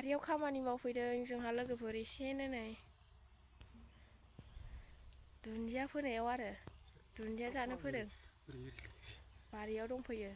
बारियाव खामानि मावफैदों जोंहा लोगोफोर एसेनो नै दुन्दिया फोनायाव आरो दुन्दिया जानो फोदों बारियाव दंफैयो।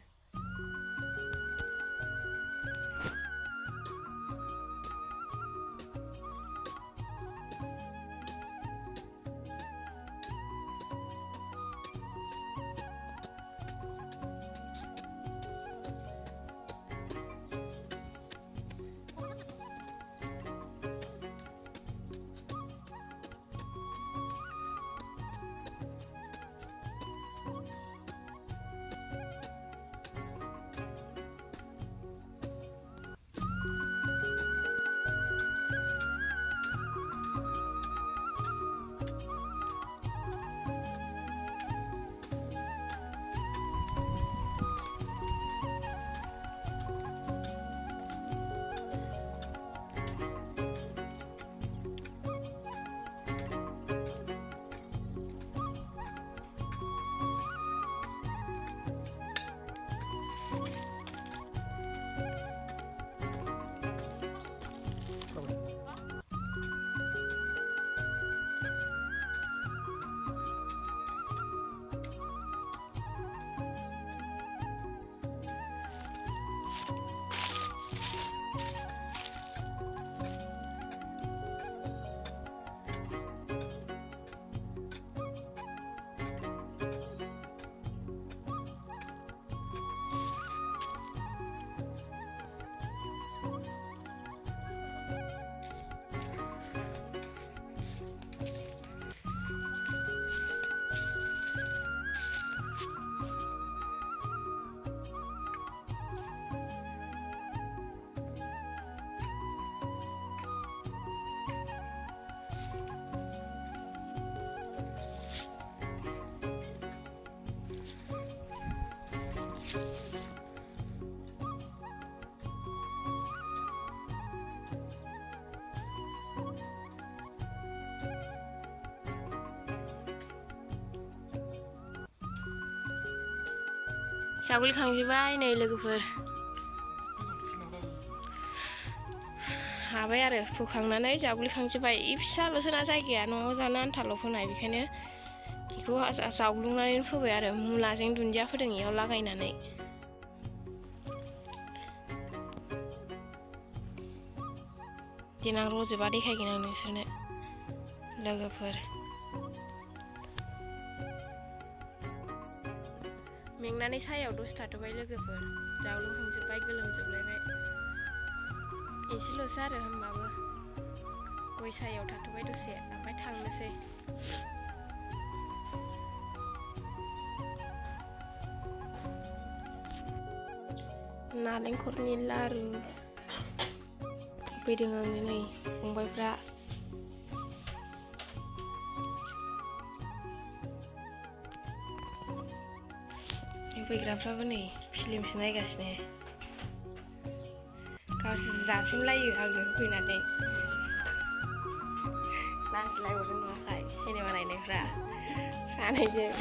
जावग्लिखांजोब्बाय नै लोगोफोर हाबाय आरो फोखांनानै जावग्लिखांजोब्बाय फिसाल'सोना जायगाया न'आव जानो आन्थाल' फोनाय बेखायनो बेखौ जावग्लुंनानै फोबाय आरो मुलाजों दुन्दिया फोदों इयाव लागायनानै देनां रजोबा देखायगोन आं नोंसोरनो लोगोफोर मेंनानै सायाव दसे थाथ'बाय लोगोफोर जावग्लुंखांजोब्बाय गोलोमजोबलायबाय एसेल'सो आरो होमबाबो गय सायाव थाथ'बाय दसे ओमफ्राय थांनोसै नालेंखरनि लारु फैदों आंनो नै फंबायफ्रा फैग्राफ्राबो नै फिल्मसो नायगासिनो गावसोर जाफिनलायो आंनो होफैनानै लाजिलायहरदों नुवाखै सिनेमा नायनायफ्रा सानैजों